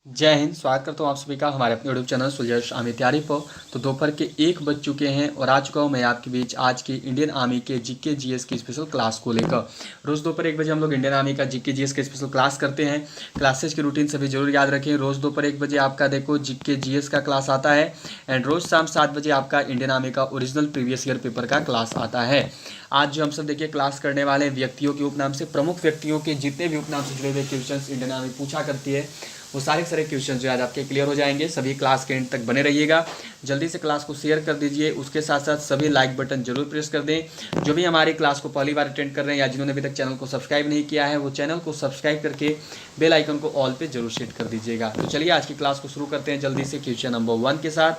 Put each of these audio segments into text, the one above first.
जय हिंद। स्वागत करता हूँ आप सभी का हमारे अपने यूट्यूब चैनल सुलझ आर्मी तैयारी पर। तो दोपहर के 1 बज चुके हैं और आ चुका हूँ मैं आपके बीच आज की इंडियन आर्मी के जीके जीएस की स्पेशल क्लास को लेकर। रोज़ दोपहर 1 बजे हम लोग इंडियन आर्मी का जीके जीएस के स्पेशल क्लास करते हैं। क्लासेज की रूटीन सभी जरूर याद रखें। रोज़ दोपहर 1 बजे आपका देखो जीके जीएस का क्लास आता है एंड रोज़ शाम 7 बजे आपका इंडियन आर्मी का ओरिजिनल प्रीवियस ईयर पेपर का क्लास आता है। आज जो हम सब देखिए क्लास करने वाले व्यक्तियों के उपनाम से, प्रमुख व्यक्तियों के जितने भी उपनाम से जुड़े हुए क्वेश्चन इंडियन आर्मी पूछा करती है वो सारे क्वेश्चन जो आज आपके क्लियर हो जाएंगे। सभी क्लास के एंड तक बने रहिएगा। जल्दी से क्लास को शेयर कर दीजिए, उसके साथ साथ सभी लाइक बटन जरूर प्रेस कर दें। जो भी हमारी क्लास को पहली बार अटेंड कर रहे हैं या जिन्होंने अभी तक चैनल को सब्सक्राइब नहीं किया है वो चैनल को सब्सक्राइब करके बेल आइकन को ऑल पे जरूर सेट कर दीजिएगा। तो चलिए आज की क्लास को शुरू करते हैं जल्दी से क्वेश्चन नंबर 1 के साथ।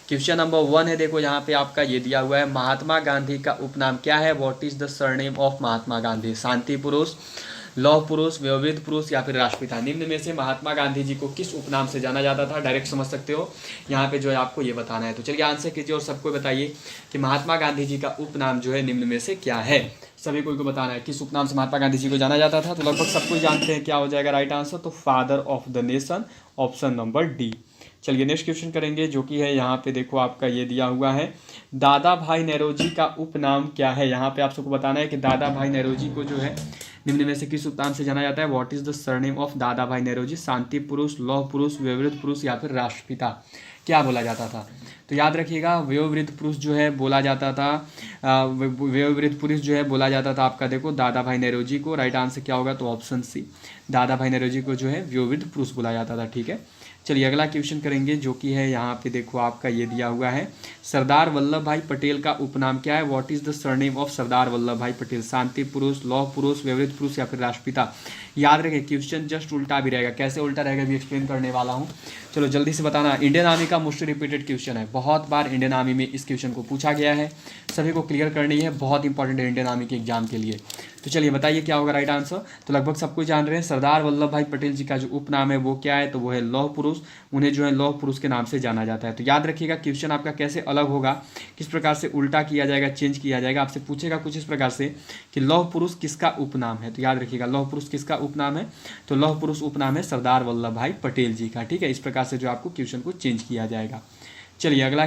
क्वेश्चन नंबर 1 है, देखो यहाँ पे आपका ये दिया हुआ है, महात्मा गांधी का उपनाम क्या है? What is the surname of Mahatma Gandhi? शांति पुरुष, लौह पुरुष, व्यवहित पुरुष या फिर राष्ट्रपिता। निम्न में से महात्मा गांधी जी को किस उपनाम से जाना जाता था? डायरेक्ट समझ सकते हो, यहाँ पे जो है आपको ये बताना है। तो चलिए आंसर कीजिए और सबको बताइए कि महात्मा गांधी जी का उपनाम जो है निम्न में से क्या है। सभी को बताना है किस उपनाम से महात्मा गांधी जी को जाना जाता था। तो लगभग सबको जानते हैं क्या हो जाएगा राइट आंसर, तो father of the nation, option number D. चलिए नेक्स्ट क्वेश्चन करेंगे जो कि है यहाँ पे देखो आपका ये दिया हुआ है, दादा भाई नेरोजी का उपनाम क्या है? यहाँ पे आप सबको बताना है कि दादा भाई नेरोजी को जो है निम्न में से किस उपनाम से जाना जाता है? What is the surname of दादा भाई नेरोजी? शांति पुरुष, लौह पुरुष, व्यवहित पुरुष या फिर राष्ट्रपिता क्या बोला जाता था? तो याद रखिएगा व्यवहित पुरुष जो है बोला जाता था, व्यवहित पुरुष जो है बोला जाता था आपका देखो दादा भाई नेरोजी को। राइट आंसर क्या होगा? तो ऑप्शन सी, दादा भाई नेरोजी को जो है व्यवहित पुरुष बोला जाता था। ठीक है, चलिए अगला क्वेश्चन करेंगे जो कि है यहाँ पे देखो आपका ये दिया हुआ है, सरदार वल्लभ भाई पटेल का उपनाम क्या है? What is the surname of Sardar Vallabh Bhai Patel? शांति पुरुष, लौह पुरुष, व्यवहित पुरुष या फिर राष्ट्रपिता? याद रखें क्वेश्चन जस्ट उल्टा भी रहेगा, कैसे उल्टा रहेगा भी एक्सप्लेन करने वाला हूँ। चलो जल्दी से बताना। इंडियन आर्मी का मोस्ट रिपीटेड क्वेश्चन है, बहुत बार इंडियन आर्मी में इस क्वेश्चन को पूछा गया है, सभी को क्लियर करनी है, बहुत इंपॉर्टेंट है इंडियन आर्मी के एग्जाम के लिए। तो चलिए बताइए क्या होगा राइट आंसर। तो लगभग सबको जान रहे हैं सरदार वल्लभ भाई पटेल जी का जो उपनाम है वो क्या है? तो वो है लौह पुरुष। उन्हें जो है लौह पुरुष के नाम से जाना जाता है। तो याद रखिएगा क्वेश्चन आपका कैसे अलग होगा, किस प्रकार से उल्टा किया जाएगा, चेंज किया जाएगा। आपसे पूछेगा कुछ इस प्रकार से कि लौह पुरुष किसका उपनाम है? तो याद रखिएगा लौह पुरुष किसका उपनाम है? तो लौह पुरुष उपनाम है सरदार वल्लभ भाई पटेल जी का। ठीक है, इस प्रकार से जो आपको क्वेश्चन को चेंज किया जाएगा। चलिए अगला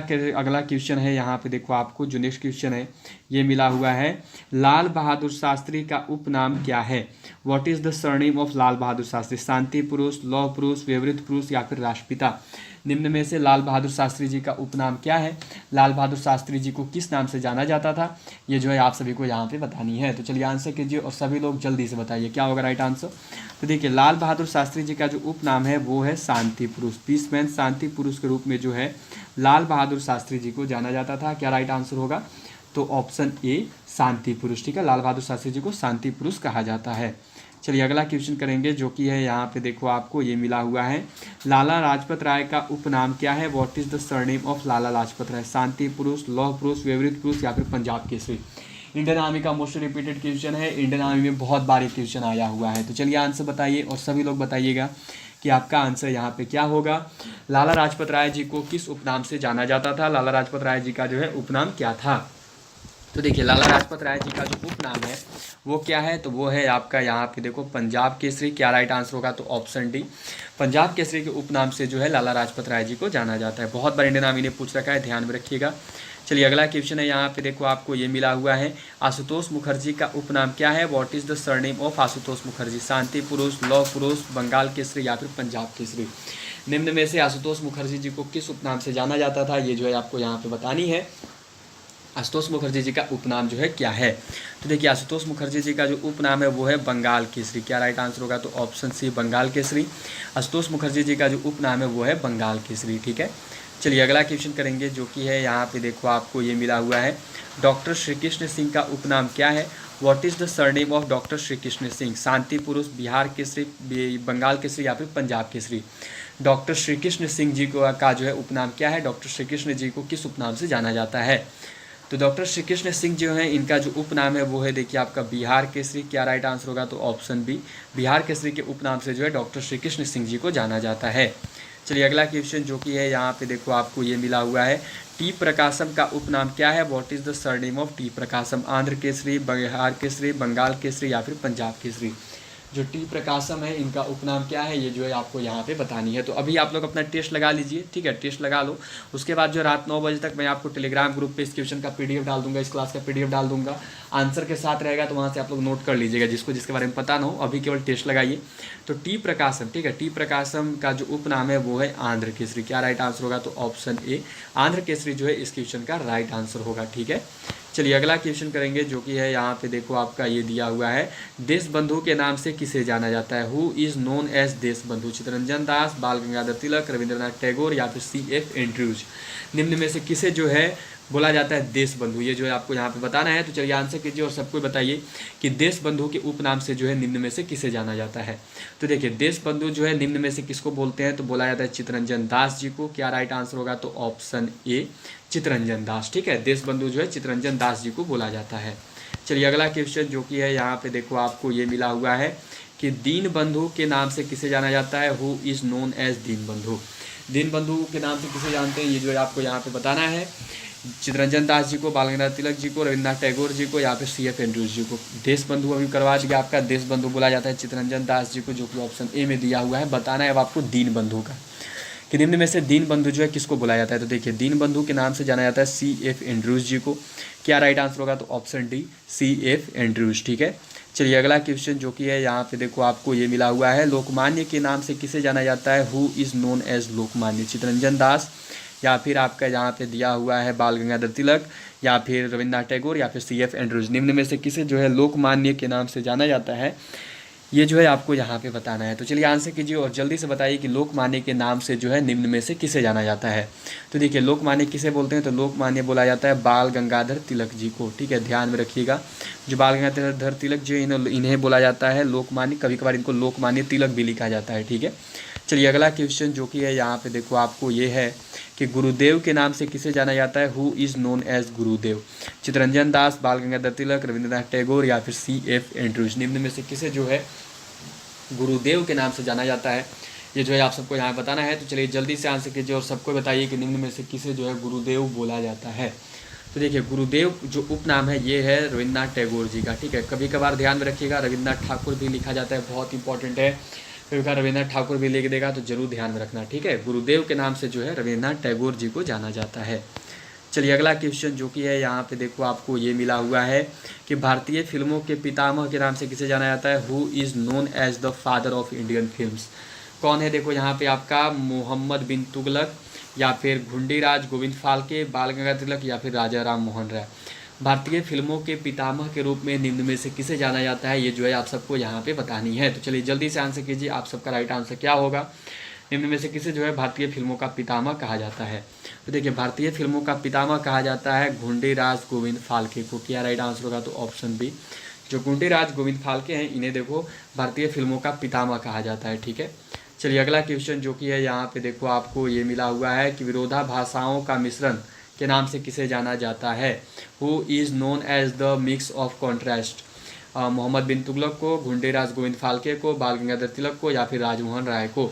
क्वेश्चन है यहाँ पे देखो आपको जो नेक्स्ट क्वेश्चन है ये मिला हुआ है, लाल बहादुर शास्त्री का उपनाम क्या है? What is the surname of Lal Bahadur Shastri? शांति पुरुष, लौह पुरुष, व्यवहित पुरुष या फिर राष्ट्रपिता? निम्न में से लाल बहादुर शास्त्री जी का उपनाम क्या है? लाल बहादुर शास्त्री जी को किस नाम से जाना जाता था? ये जो है आप सभी को यहाँ पे बतानी है। तो चलिए आंसर कीजिए और सभी लोग जल्दी से बताइए क्या होगा राइट आंसर। तो देखिए लाल बहादुर शास्त्री जी का जो उपनाम है वो है शांति पुरुष, पीसमैन, शांति पुरुष के रूप में जो है लाल बहादुर शास्त्री जी को जाना जाता था। क्या राइट आंसर होगा? तो ऑप्शन ए शांति पुरुष। ठीक है, लाल बहादुर शास्त्री जी को शांति पुरुष कहा जाता है। चलिए अगला क्वेश्चन करेंगे जो कि है यहाँ पे देखो आपको ये मिला हुआ है, लाला लाजपत राय का उपनाम क्या है? What is the surname of Lala Lajpat Rai? शांति पुरुष, लौह पुरुष, व्यवहित पुरुष या फिर पंजाब केसरी? इंडियन आर्मी का मोस्ट रिपीटेड क्वेश्चन है, इंडियन आर्मी में बहुत बार ये क्वेश्चन आया हुआ है। तो चलिए आंसर बताइए और सभी लोग बताइएगा कि आपका आंसर यहाँ पे क्या होगा। लाला लाजपत राय जी को किस उपनाम से जाना जाता था? लाला लाजपत राय जी का जो है उपनाम क्या था? तो देखिए लाला लाजपत राय जी का जो उपनाम है वो क्या है? तो वो है आपका यहाँ पे देखो पंजाब केसरी। क्या राइट आंसर होगा? तो ऑप्शन डी, पंजाब केसरी के उपनाम से जो है लाला लाजपत राय जी को जाना जाता है। बहुत बार इंडियन आर्मी ने पूछ रखा है, ध्यान में रखिएगा। चलिए अगला क्वेश्चन है यहाँ पे देखो आपको ये मिला हुआ है, आशुतोष मुखर्जी का उपनाम क्या है? What is the surname of Ashutosh Mukherjee? शांति पुरुष, लौह पुरुष, बंगाल केसरी या फिर पंजाब केसरी? निम्न में से आशुतोष मुखर्जी जी को किस उपनाम से जाना जाता था? ये जो है आपको यहाँ पे बतानी है। आशुतोष मुखर्जी जी का उपनाम जो है क्या है? तो देखिए आशुतोष मुखर्जी जी का जो उपनाम है वो है बंगाल केसरी। क्या राइट आंसर होगा? तो ऑप्शन सी, बंगाल केसरी। आशुतोष मुखर्जी जी का जो उपनाम है वो है बंगाल केसरी। ठीक है, चलिए अगला क्वेश्चन करेंगे जो कि है यहाँ पे देखो आपको ये मिला हुआ है, डॉक्टर श्री कृष्ण सिंह का उपनाम क्या है? What is the surname of doctor Shri Krishna Singh? शांति पुरुष, बिहार केसरी, बंगाल केसरी या फिर पंजाब केसरी? डॉक्टर श्री कृष्ण सिंह जी को का जो है उपनाम क्या है? डॉक्टर श्री कृष्ण जी को किस उपनाम से जाना जाता है? तो डॉक्टर श्री कृष्ण सिंह जो है इनका जो उपनाम है वो है देखिए आपका बिहार केसरी। क्या राइट आंसर होगा? तो ऑप्शन बी, बिहार केसरी के उपनाम से जो है डॉक्टर श्री कृष्ण सिंह जी को जाना जाता है। चलिए अगला क्वेश्चन जो कि है यहाँ पे देखो आपको ये मिला हुआ है, टी प्रकाशम का उपनाम क्या है? What is the surname of T Prakasam? Andhra Kesari, Bihar Kesari, Bengal Kesari या फिर पंजाब केसरी? जो टी प्रकाशम है इनका उपनाम क्या है, ये जो है आपको यहाँ पे बतानी है। तो अभी आप लोग अपना टेस्ट लगा लीजिए, ठीक है, टेस्ट लगा लो। उसके बाद जो रात 9 बजे तक मैं आपको टेलीग्राम ग्रुप पे इस क्वेश्चन का PDF डाल दूंगा, इस क्लास का PDF डाल दूंगा, आंसर के साथ रहेगा, तो वहाँ से आप लोग नोट कर लीजिएगा, जिसको जिसके बारे में पता ना हो अभी केवल टेस्ट लगाइए। तो टी प्रकाशम, ठीक है, टी प्रकाशम का जो उपनाम है वो है आंध्र केसरी। क्या राइट आंसर होगा, तो ऑप्शन ए आंध्र केसरी जो है इस क्वेश्चन का राइट आंसर होगा, ठीक है। चलिए अगला क्वेश्चन करेंगे, जो कि है यहाँ पे देखो आपका ये दिया हुआ है, देश बंधु के नाम से किसे जाना जाता है, हु इज नोन एज देश बंधु, चित्तरंजन दास, बाल गंगाधर तिलक, रविंद्रनाथ टैगोर या फिर CF एंड्रयूज। निम्न में से किसे जो है बोला जाता है देश बंधु, ये जो है आपको यहाँ पे बताना है। तो चलिए आंसर कीजिए और सबको बताइए कि देश बंधु के उपनाम से जो है निम्न में से किसे जाना जाता है। तो देखिए देश बंधु जो है निम्न में से किसको बोलते हैं, तो बोला जाता है चित्तरंजन दास जी को। क्या राइट आंसर होगा, तो ऑप्शन ए चित्तरंजन दास, ठीक है, देश बंधु जो है चित्तरंजन दास जी को बोला जाता है। चलिए अगला क्वेश्चन जो कि है यहाँ पे देखो आपको ये मिला हुआ है कि दीन बंधु के नाम से किसे जाना जाता है, हु इज नोन एज दीन बंधु। दीन बंधु के नाम से किसे जानते हैं, ये जो है आपको यहाँ पे बताना है, चित्तरंजन दास जी को, बाल गंगाधर तिलक जी को, रविन्द्रनाथ टैगोर जी को या फिर CF एंड्रयूज जी को। देश बंधु अभी करवा दिया आपका, देश बंधु बोला जाता है चित्तरंजन दास जी को, जो कि ऑप्शन ए में दिया हुआ है। बताना है अब आपको दीन बंधु का, कि निम्न में से दीन बंधु जो है किसको बुलाया जाता है। तो देखिए दीन बंधु के नाम से जाना जाता है CF एंड्रयूज जी को। क्या राइट आंसर होगा, तो ऑप्शन डी CF एंड्रयूज, ठीक है। चलिए अगला क्वेश्चन जो कि है यहाँ पे देखो आपको ये मिला हुआ है, लोकमान्य के नाम से किसे जाना जाता है, who is known as Lokmanya, Chittaranjan Das या फिर आपका यहाँ पे दिया हुआ है बाल गंगाधर तिलक या फिर रविन्द्रनाथ टैगोर या फिर CF एंड्रयूज। निम्न में से किसे जो है लोकमान्य के नाम से जाना जाता है, ये जो है आपको यहाँ पे बताना है। तो चलिए आंसर कीजिए और जल्दी से बताइए कि लोकमान्य के नाम से जो है निम्न में से किसे जाना जाता है। तो देखिए लोकमान्य किसे बोलते हैं, तो लोकमान्य बोला जाता है बाल गंगाधर तिलक जी को, ठीक है, ध्यान में रखिएगा। जो बाल गंगाधर तिलक जी इन्हें बोला जाता है लोकमान्य, कभी कभार इनको लोकमान्य तिलक भी लिखा जाता है, ठीक है। चलिए अगला क्वेश्चन जो कि है यहाँ पे देखो आपको ये है कि गुरुदेव के नाम से किसे जाना जाता है, हु इज़ नोन एज गुरुदेव, चित्तरंजन दास, बाल गंगाधर तिलक, रविंद्रनाथ टैगोर या फिर CF एंड्रयूज। निम्न में से किसे जो है गुरुदेव के नाम से जाना जाता है, ये जो है आप सबको यहाँ बताना है। तो चलिए जल्दी से आंसर कीजिए और सबको बताइए कि निम्न में से किसे जो है गुरुदेव बोला जाता है। तो देखिए गुरुदेव जो उपनाम है ये है रविंद्रनाथ टैगोर जी का, ठीक है। कभी कभार ध्यान में रखिएगा रविंद्रनाथ ठाकुर भी लिखा जाता है, बहुत इंपॉर्टेंट है, कभी कभार रविंद्रनाथ ठाकुर भी लिख देगा तो जरूर ध्यान में रखना, ठीक है। गुरुदेव के नाम से जो है रविंद्रनाथ टैगोर जी को जाना जाता है। चलिए अगला क्वेश्चन जो कि है यहाँ पे देखो आपको ये मिला हुआ है कि भारतीय फिल्मों के पितामह के नाम से किसे जाना जाता है, who is known as the father of Indian films. कौन है, देखो यहाँ पे आपका मोहम्मद बिन तुगलक या फिर घुंडीराज गोविंद फाल्के, बाल गंगाधर तिलक या फिर राजा राम मोहन राय। भारतीय फिल्मों के पितामह के रूप में निम्न में से किसे जाना जाता है, ये जो है आप सबको यहाँ पे बतानी है। तो चलिए जल्दी से आंसर कीजिए, आप सबका राइट आंसर क्या होगा, निम्न में से किसे जो है भारतीय फिल्मों का पितामह कहा जाता है। तो देखिए भारतीय फिल्मों का पितामह कहा जाता है घुंडीराज गोविंद फाल्के को। क्या राइट आंसर होगा, तो ऑप्शन बी, जो घुंडीराज गोविंद फाल्के हैं इन्हें देखो भारतीय फिल्मों का पितामह कहा जाता है, ठीक है। चलिए अगला क्वेश्चन जो कि है यहाँ पे देखो आपको ये मिला हुआ है कि विरोधाभाषाओं का मिश्रण के नाम से किसे जाना जाता है, who is known as the mix of contrast. Mohammad bin Tughlaq को, घुंडीराज गोविंद फाल्के को, बाल गंगाधर तिलक को या फिर राजमोहन राय को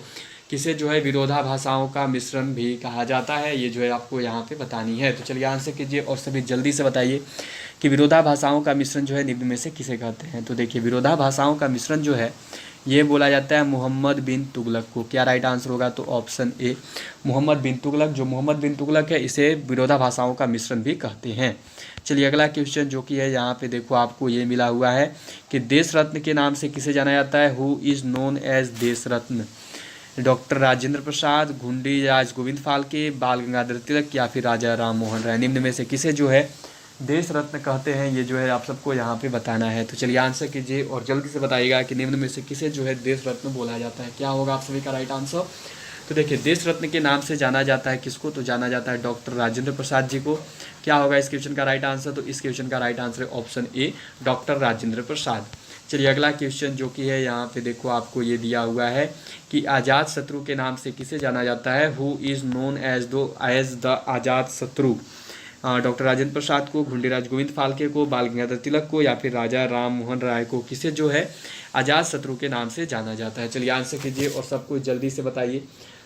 किसे जो है विरोधाभाषाओं का मिश्रण भी कहा जाता है, ये जो है आपको यहाँ पे बतानी है। तो चलिए आंसर कीजिए और सभी जल्दी से बताइए कि विरोधाभाषाओं का मिश्रण जो है निम्न में से किसे कहते हैं। तो देखिए विरोधाभाषाओं का मिश्रण जो है ये बोला जाता है मोहम्मद बिन तुगलक को। क्या राइट आंसर होगा, तो ऑप्शन ए मोहम्मद बिन तुगलक। जो मोहम्मद बिन तुगलक है इसे विरोधाभाषाओं का मिश्रण भी कहते हैं। चलिए अगला क्वेश्चन जो कि है यहाँ पे देखो आपको ये मिला हुआ है कि देश रत्न के नाम से किसे जाना जाता है, हु इज़ नोन एज देश रत्न। डॉक्टर राजेंद्र प्रसाद, घुंडीराज गोविंद फाल्के, बाल गंगाधर तिलक या फिर राजा राम मोहन राय। निम्न में से किसे जो है देश रत्न कहते हैं, ये जो है आप सबको यहाँ पे बताना है। तो चलिए आंसर कीजिए और जल्दी से बताइएगा कि निम्न में से किसे जो है देश रत्न बोला जाता है। क्या होगा आप सभी का राइट आंसर। तो देखिए देश रत्न के नाम से जाना जाता है किसको, तो जाना जाता है डॉक्टर राजेंद्र प्रसाद जी को। क्या होगा इस क्वेश्चन का राइट आंसर, तो इस क्वेश्चन का राइट आंसर है ऑप्शन ए डॉक्टर राजेंद्र प्रसाद। चलिए अगला क्वेश्चन जो कि है यहाँ पे देखो आपको ये दिया हुआ है कि आज़ाद शत्रु के नाम से किसे जाना जाता है, who is known as the Azad Shatru. Doctor Rajendra प्रसाद को, घुंडीराज गोविंद फाल्के को, बाल गंगाधर तिलक को या फिर राजा राम मोहन राय को किसे जो है आज़ाद शत्रु के नाम से जाना जाता है। चलिए आंसर कीजिए और सबको जल्दी से बताइए।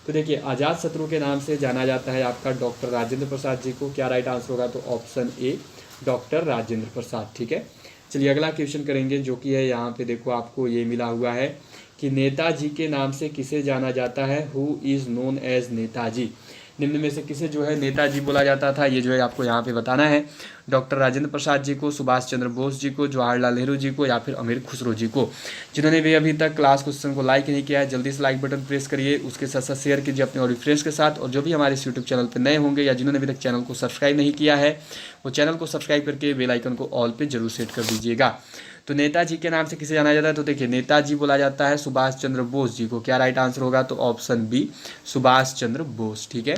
तो देखिए आज़ाद शत्रु के नाम से जाना जाता है आपका डॉक्टर राजेंद्र प्रसाद जी को। क्या राइट आंसर होगा, तो ऑप्शन ए डॉक्टर राजेंद्र प्रसाद, ठीक है। चलिए अगला क्वेश्चन करेंगे जो कि है यहाँ पे देखो आपको ये मिला हुआ है कि नेताजी के नाम से किसे जाना जाता है, who is known as Netaji. निम्न में से किसे जो है नेताजी बोला जाता था, ये जो है आपको यहाँ पे बताना है। डॉक्टर राजेंद्र प्रसाद जी को, सुभाष चंद्र बोस जी को, जवाहरलाल नेहरू जी को, या फिर अमीर खुसरो जी को। जिन्होंने भी अभी तक क्लास क्वेश्चन को लाइक नहीं किया है जल्दी से लाइक बटन प्रेस करिए, उसके साथ साथ शेयर कीजिए अपने और फ्रेंड्स के साथ। और जो भी हमारे इस यूट्यूब चैनल पर नए होंगे या जिन्होंने अभी तक चैनल को सब्सक्राइब नहीं किया है वो चैनल को सब्सक्राइब करके बेल आइकन को ऑल पे जरूर सेट कर दीजिएगा। तो नेताजी के नाम से किसे जाना जाता है, तो देखिए नेताजी बोला जाता है सुभाष चंद्र बोस जी को। क्या राइट आंसर होगा, तो ऑप्शन बी सुभाष चंद्र बोस। ठीक है,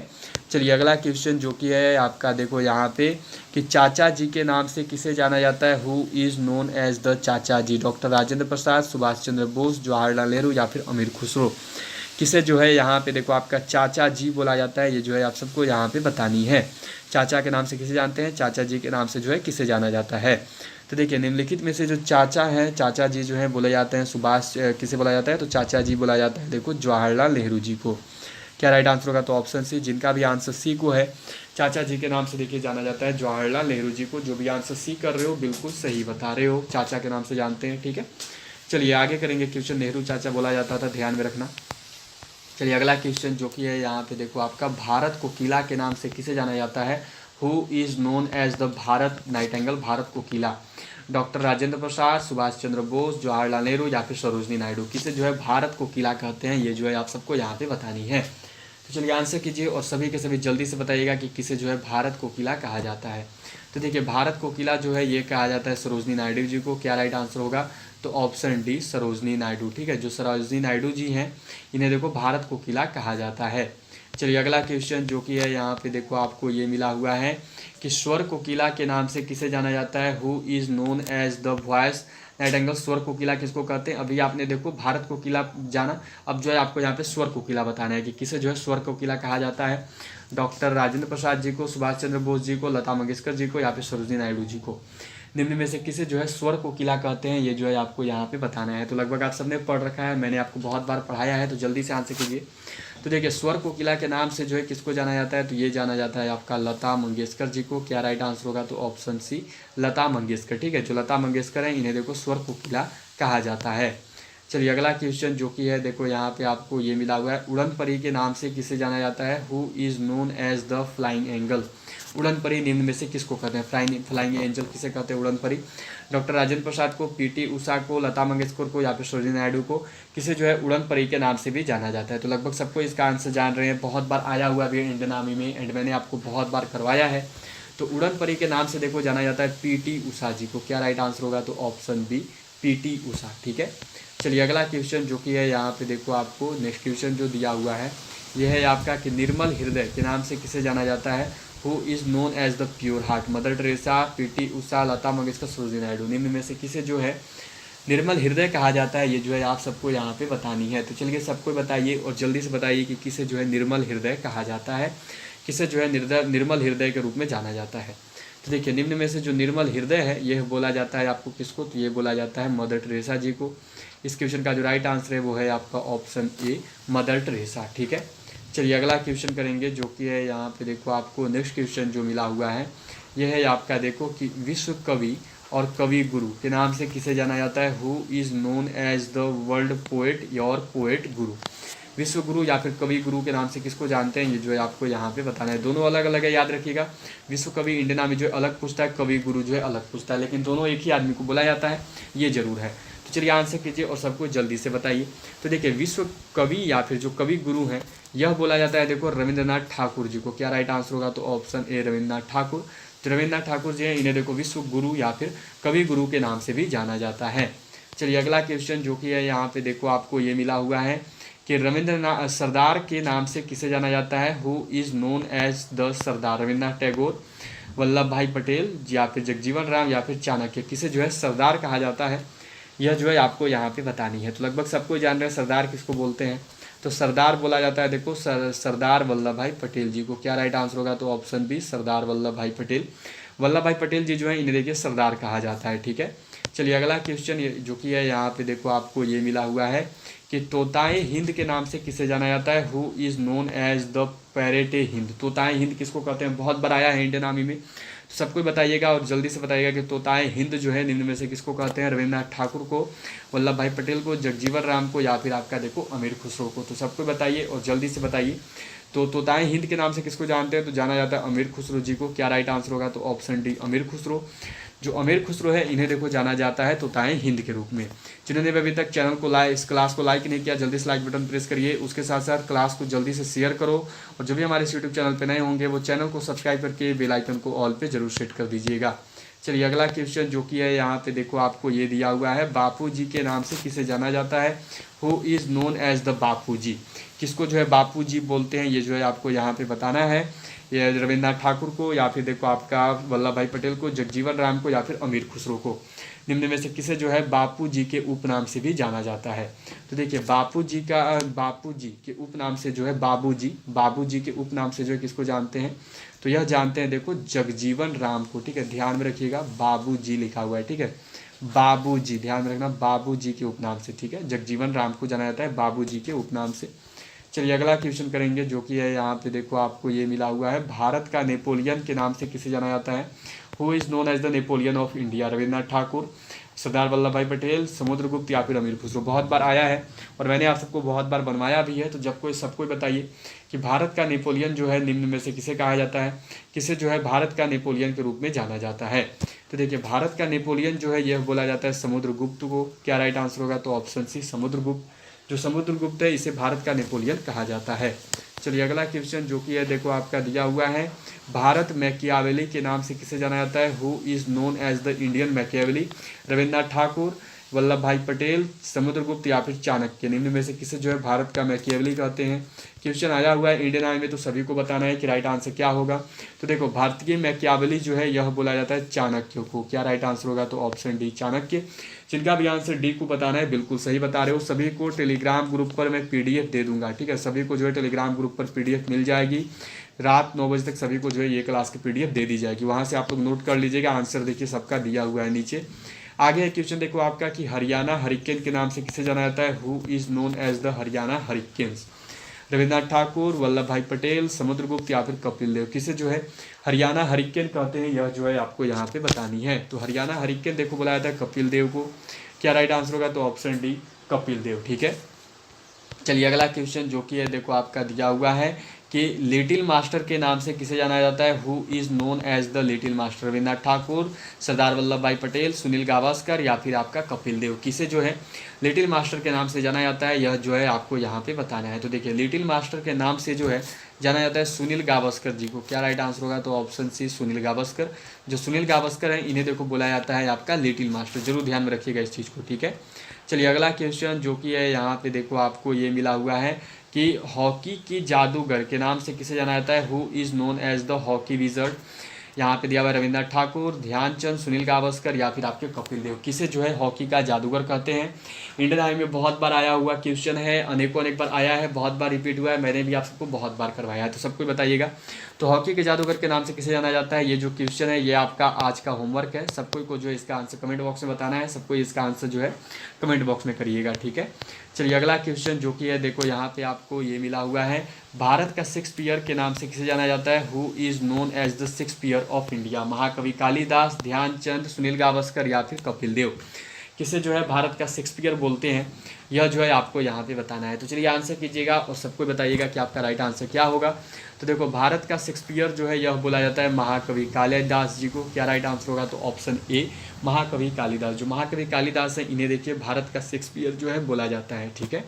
चलिए अगला क्वेश्चन जो कि है आपका देखो यहाँ पे कि चाचा जी के नाम से किसे जाना जाता है, who is known as the Chacha ji. Doctor Rajendra Prasad, Subhash Chandra Bose, Jawaharlal Nehru, या फिर अमीर खुसरो। किसे जो है यहाँ पे देखो आपका चाचा जी बोला जाता है, ये जो है आप सबको यहाँ पे बतानी है। चाचा के नाम से किसे जानते हैं, चाचा जी के नाम से जो है किसे जाना जाता है। तो देखिए निम्नलिखित में से जो चाचा है, चाचा जी जो है बोले जाते हैं सुभाष, किसे बोला जाता है, तो चाचा जी बोला जाता है देखो जवाहरलाल नेहरू जी को। क्या राइट आंसर होगा, तो ऑप्शन सी। जिनका भी आंसर सी को है, चाचा जी के नाम से देखिए जाना जाता है जवाहरलाल नेहरू जी को। जो भी आंसर सी कर रहे हो बिल्कुल सही बता रहे हो, चाचा के नाम से जानते हैं। ठीक है, चलिए आगे करेंगे क्वेश्चन। नेहरू चाचा बोला जाता था, ध्यान में रखना। चलिए अगला क्वेश्चन जो कि है यहाँ पे देखो आपका भारत को किला के नाम से किसे जाना जाता है, who is known as the Bharat nightingale, Bharat को किला। डॉक्टर राजेंद्र प्रसाद, सुभाष चंद्र बोस, जवाहरलाल नेहरू, या फिर सरोजनी नायडू। किसे जो है भारत को किला कहते हैं, ये जो है आप सबको यहाँ पे बतानी है। तो चलिए आंसर कीजिए और सभी के सभी जल्दी से बताइएगा कि किसे जो है भारत को किला कहा जाता है। तो देखिए भारत को किला जो है ये कहा जाता है सरोजनी नायडू जी को। क्या राइट आंसर होगा, तो ऑप्शन डी सरोजनी नायडू। ठीक है, जो सरोजनी नायडू जी हैं इन्हें देखो भारत को किला कहा जाता है। चलिए अगला क्वेश्चन जो कि है यहाँ पे देखो आपको ये मिला हुआ है कि स्वर को किला के नाम से किसे जाना जाता है, who is known as the voice nightingale. स्वर को किला किसको कहते हैं, अभी आपने देखो भारत को किला जाना, अब जो है आपको यहाँ पे स्वर को किला बताना है कि किसे जो है स्वर को किला कहा जाता है। डॉक्टर राजेंद्र प्रसाद जी को, सुभाष चंद्र बोस जी को, लता मंगेशकर जी को, या फिर सरोजनी नायडू जी को। निम्न में से किसे जो है स्वर को किला कहते हैं, ये जो है आपको यहाँ पे बताना है। तो लगभग आप सबने पढ़ रखा है, मैंने आपको बहुत बार पढ़ाया है, तो जल्दी से आंसर कीजिए। तो देखिए स्वर को किला के नाम से जो है किसको जाना जाता है, तो ये जाना जाता है आपका लता मंगेशकर जी को। क्या राइट आंसर होगा, तो ऑप्शन सी लता मंगेशकर। ठीक है, जो लता मंगेशकर हैं इन्हें देखो स्वर को किला कहा जाता है। चलिए अगला क्वेश्चन जो कि है देखो यहाँ पे आपको ये मिला हुआ है, उड़न परी के नाम से किसे जाना जाता है, who is known as the flying angel. उड़न परी निम्न में से किसको कहते हैं, फ्लाइंग एंजल किसे कहते हैं उड़न परी। डॉक्टर राजेंद्र प्रसाद को, पीटी उषा को, लता मंगेशकर को, या फिर सरोजिनी नायडू को। किसे जो है उड़न परी के नाम से भी जाना जाता है। तो लगभग सबको इसका आंसर जान रहे हैं, बहुत बार आया हुआ भी है इंडियन आर्मी में एंड मैंने आपको बहुत बार करवाया है। तो उड़न परी के नाम से देखो जाना जाता है पीटी उषा जी को। क्या राइट आंसर होगा, तो ऑप्शन बी पीटी उषा। ठीक है, चलिए अगला क्वेश्चन जो कि है यहाँ पे देखो आपको नेक्स्ट क्वेश्चन जो दिया हुआ है ये है आपका कि निर्मल हृदय के नाम से किसे जाना जाता है, who is known as the pure heart. Mother Teresa, PT Usha, Lata Mangeshkar, Sarojini Naidu. निम्न में से किसे जो है निर्मल हृदय कहा जाता है, ये जो है आप सबको यहाँ पे बतानी है। तो चलिए सबको बताइए और जल्दी से बताइए कि किसे जो है निर्मल हृदय कहा जाता है, किसे जो है निर्मल हृदय के रूप में जाना जाता है। तो देखिए निम्न में से जो निर्मल हृदय है यह बोला जाता है आपको किसको, तो ये बोला जाता है मदर टेरेसा जी को। इस क्वेश्चन का जो राइट आंसर है वो है आपका ऑप्शन ए मदर टेरेसा। ठीक है, चलिए अगला क्वेश्चन करेंगे जो कि है यहाँ पे देखो आपको नेक्स्ट क्वेश्चन जो मिला हुआ है यह है आपका देखो कि विश्व कवि और कवि गुरु के नाम से किसे जाना जाता है, who is known as the world poet your poet guru. विश्व गुरु या फिर कवि गुरु के नाम से किसको जानते हैं, ये जो है आपको यहाँ पे बताना है। दोनों अलग अलग है, याद रखिएगा। विश्व कवि इंडियन आर्मी जो है अलग पूछता है, कवि गुरु जो है अलग पूछता है, लेकिन दोनों एक ही आदमी को बोला जाता है, ये जरूर है। तो चलिए आंसर कीजिए और सबको जल्दी से बताइए। तो देखिए विश्व कवि या फिर जो कवि गुरु हैं यह बोला जाता है देखो रविंद्रनाथ ठाकुर जी को। क्या राइट आंसर होगा, तो ऑप्शन ए रविंद्रनाथ ठाकुर। जो रविंद्रनाथ ठाकुर जी हैं इन्हें देखो विश्व गुरु या फिर कवि गुरु के नाम से भी जाना जाता है। चलिए अगला क्वेश्चन जो कि है यहाँ पे देखो आपको ये मिला हुआ है कि रविंद्रनाथ सरदार के नाम से किसे जाना जाता है, who is known as the Sardar. Rabindranath Tagore, Vallabh Bhai Patel, या फिर जगजीवन राम, या फिर चाणक्य। किसे जो है सरदार कहा जाता है, यह जो है आपको यहाँ पे बतानी है। तो लगभग सबको जान रहे हैं सरदार किसको बोलते हैं, तो सरदार बोला जाता है देखो सरदार वल्लभ भाई पटेल जी को। क्या राइट आंसर होगा, तो ऑप्शन बी सरदार वल्लभ भाई पटेल। वल्लभ भाई पटेल जी जो है इन्हें देखिए सरदार कहा जाता है। ठीक है, चलिए अगला क्वेश्चन जो कि है यहाँ पे देखो आपको ये मिला हुआ है कि तोताए हिंद के नाम से किसे जाना जाता है, who is known as the parrot ए हिंद। तोताए हिंद किसको कहते हैं, बहुत बार आया है इंडियन आर्मी में। सबको बताइएगा और जल्दी से बताइएगा कि तोताए हिंद जो है निम्न में से किसको कहते हैं? रविन्द्रनाथ ठाकुर को, वल्लभ भाई पटेल को, जगजीवन राम को, या फिर आपका देखो अमीर खुसरो को। तो सबको बताइए और जल्दी से बताइए। तो तोताए हिंद के नाम से किसको जानते हैं? तो जाना जाता है अमीर खुसरो जी को। क्या राइट आंसर होगा? तो ऑप्शन डी अमीर खुसरो। जो अमीर खुसरो है इन्हें देखो जाना जाता है तोताए हिंद के रूप में। जिन्होंने भी अभी तक चैनल को इस क्लास को लाइक नहीं किया, जल्दी से लाइक बटन प्रेस करिए। उसके साथ साथ क्लास को जल्दी से शेयर करो और जो भी हमारे इस यूट्यूब चैनल पर नए होंगे वो चैनल को सब्सक्राइब करके बेल आइकन को ऑल पे जरूर सेट कर दीजिएगा। चलिए अगला क्वेश्चन जो कि है यहाँ पे देखो आपको ये दिया हुआ है, बापू जी के नाम से किसे जाना जाता है? Who is known as the Bapu ji. किसको जो है बापू जी बोलते हैं, ये जो है आपको यहाँ पे बताना है। ये रविन्द्रनाथ ठाकुर को, या फिर देखो आपका वल्लभ भाई पटेल को, जगजीवन राम को, या फिर अमीर खुसरो को। निम्न में से किसे जो है बापू जी के उपनाम से भी जाना जाता है? तो देखिए बापू जी के उपनाम से जो है बाबू जी के उपनाम से जो है किसको जानते हैं? तो यह जानते हैं देखो जगजीवन राम को। ठीक है, ध्यान में रखिएगा बाबू जी लिखा हुआ है। ठीक है, बाबू जी, ध्यान में रखना बाबू जी के उपनाम से। ठीक है, जगजीवन राम को जाना जाता है बाबू जी के उपनाम से। चलिए अगला क्वेश्चन करेंगे जो कि है यहाँ पे देखो आपको ये मिला हुआ है, भारत का नेपोलियन के नाम से किसे जाना जाता है? Who is known as the Napoleon of India? Rabindranath Thakur, Sardar Vallabh Bhai Patel, Samudragupta, या फिर अमीर खुसरो। बहुत बार आया है और मैंने आप सबको बहुत बार बनवाया भी है। तो जब कोई सबको बताइए कि भारत का नेपोलियन जो है निम्न में से किसे कहा जाता है? किसे जो है भारत का नेपोलियन के रूप में जाना जाता है? तो देखिए भारत का नेपोलियन जो है यह बोला जाता है समुद्रगुप्त को। क्या राइट आंसर होगा? तो ऑप्शन सी समुद्रगुप्त। जो समुद्रगुप्त है इसे भारत का नेपोलियन कहा जाता है। चलिए अगला क्वेश्चन जो कि है देखो आपका दिया हुआ है, भारत मैकियावेली के नाम से किसे जाना जाता है? Who is known as the Indian Machiavelli? Rabindranath Thakur, Vallabh Bhai Patel, Samudragupta, या फिर चाणक्य। निम्न में से किसे जो है भारत का मैकियावेली कहते हैं? क्वेश्चन आया हुआ है इंडियन आर्मी में, तो सभी को बताना है कि राइट आंसर क्या होगा। तो देखो भारतीय मैकियावेली जो है यह बोला जाता है चाणक्य को। क्या राइट आंसर होगा? तो ऑप्शन डी चाणक्य। जिनका भी आंसर डी को बताना है बिल्कुल सही बता रहे हो। सभी को टेलीग्राम ग्रुप पर मैं PDF दे दूंगा। ठीक है, सभी को जो है टेलीग्राम ग्रुप पर PDF मिल जाएगी। रात 9 बजे तक सभी को जो है ये क्लास की PDF दे दी जाएगी। वहाँ से आप लोग नोट कर लीजिएगा। आंसर देखिए सबका दिया हुआ है नीचे। आगे है क्वेश्चन देखो आपका कि हरियाणा हरिकेन के नाम से किसे जाना जाता है? Who is known as the Haryana hurricanes? Rabindranath Thakur, Vallabh Bhai Patel, Samudragupta, या फिर कपिल देव। किसे जो है हरियाणा हरिकेन कहते हैं यह जो है आपको यहाँ पे बतानी है। तो हरियाणा हरिकेन देखो बुलाया जाता है कपिल देव को। क्या राइट आंसर होगा? तो ऑप्शन डी कपिल देव। ठीक है, चलिए अगला क्वेश्चन जो कि है देखो आपका दिया हुआ है कि लिटिल मास्टर के नाम से किसे जाना जाता है? Who is known as the little master? Rabindranath Thakur, Sardar Vallabh Bhai Patel, Sunil Gavaskar, या फिर आपका कपिल देव। किसे जो है लिटिल मास्टर के नाम से जाना जाता है यह जो है आपको यहाँ पे बताना है। तो देखिए लिटिल मास्टर के नाम से जो है जाना जाता है सुनील गावस्कर जी को। क्या राइट आंसर होगा? तो ऑप्शन सी सुनील गावस्कर। जो सुनील गावस्कर हैं इन्हें देखो बुलाया जाता है आपका लिटिल मास्टर। जरूर ध्यान में रखिएगा इस चीज़ को। ठीक है, चलिए अगला क्वेश्चन जो कि है यहाँ पे देखो आपको ये मिला हुआ है कि हॉकी की जादूगर के नाम से किसे जाना जाता है? Who is known as the hockey wizard? यहाँ पे दिया हुआ है रविन्द्रनाथ ठाकुर, ध्यानचंद, सुनील गावस्कर, या फिर आपके कपिल देव। किसे जो है हॉकी का जादूगर कहते हैं? इंडियन आर्मी में बहुत बार आया हुआ क्वेश्चन है, अनेक बार आया है, बहुत बार रिपीट हुआ है। मैंने भी आप सबको बहुत बार करवाया है, तो सबको बताइएगा। तो हॉकी के जादूगर के नाम से किसे जाना जाता है? ये जो क्वेश्चन है ये आपका आज का होमवर्क है। सबको को जो है इसका आंसर कमेंट बॉक्स में बताना है। सबको इसका आंसर जो है कमेंट बॉक्स में करिएगा। ठीक है, चलिए अगला क्वेश्चन जो कि है देखो यहाँ पे आपको ये मिला हुआ है, भारत का शेक्सपियर के नाम से किसे जाना जाता है? Who is known as the Shakespeare of India? Mahakavi Kalidas, Dhyanchand, Sunil Gavaskar, या फिर कपिल देव। किसे जो है भारत का शेक्सपियर बोलते हैं यह जो है आपको यहाँ पे बताना है। तो चलिए आंसर कीजिएगा और सबको बताइएगा कि आपका राइट आंसर क्या होगा। तो देखो भारत का शेक्सपियर जो है यह बोला जाता है महाकवि कालिदास जी को। क्या राइट आंसर होगा? तो ऑप्शन ए महाकवि कालिदास। जो महाकवि कालिदास है इन्हें देखिए भारत का शेक्सपियर जो है बोला जाता है। ठीक है,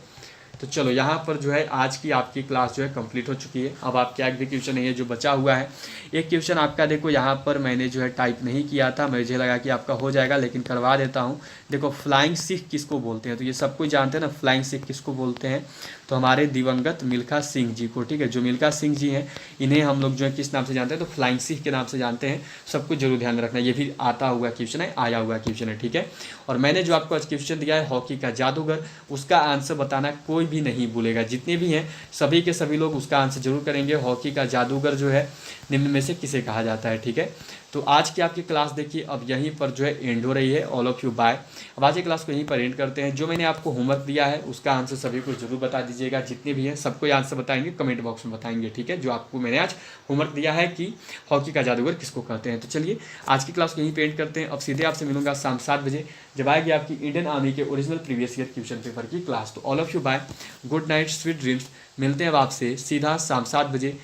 तो चलो यहाँ पर जो है आज की आपकी क्लास जो है कंप्लीट हो चुकी है। अब आपका एक भी क्वेश्चन है जो बचा हुआ है, एक क्वेश्चन आपका देखो यहाँ पर मैंने जो है टाइप नहीं किया था, मुझे लगा कि आपका हो जाएगा, लेकिन करवा देता हूँ। देखो फ्लाइंग सिख किसको बोलते हैं? तो ये सब कुछ जानते हैं ना, फ्लाइंग सिख किसको बोलते हैं? तो हमारे दिवंगत मिल्खा सिंह जी को। ठीक है, जो मिल्खा सिंह जी हैं इन्हें हम लोग जो है किस नाम से जानते हैं? तो फ्लाइंग सिख के नाम से जानते हैं। सब कुछ जरूर ध्यान रखना, ये भी आता हुआ क्वेश्चन है, आया हुआ क्वेश्चन है। ठीक है, और मैंने जो आपको आज क्वेश्चन दिया है हॉकी का जादूगर, उसका आंसर बताना कोई भी नहीं भूलेगा। जितने भी हैं सभी के सभी लोग उसका आंसर जरूर करेंगे। हॉकी का जादूगर जो है निम्न में से किसे कहा जाता है? ठीक है, तो आज की आपकी क्लास देखिए अब यहीं पर जो है एंड हो रही है। All of you bye. अब आज की क्लास को यहीं पर एंड करते हैं। जो मैंने आपको होमवर्क दिया है उसका आंसर सभी को जरूर बता दीजिएगा, जितने भी हैं सबको आंसर बताएंगे, कमेंट बॉक्स में बताएंगे, ठीक है। जो आपको मैंने आज होमवर्क दिया है कि हॉकी का जादूगर किसको कहते हैं। तो चलिए आज की क्लास को यहीं पे एंड करते हैं। अब सीधे आपसे मिलूंगा शाम 7 बजे जब आएगी आपकी इंडियन आर्मी के original previous year question paper की क्लास। तो all of you bye, good night, sweet dreams. मिलते हैं अब आपसे सीधा शाम 7 बजे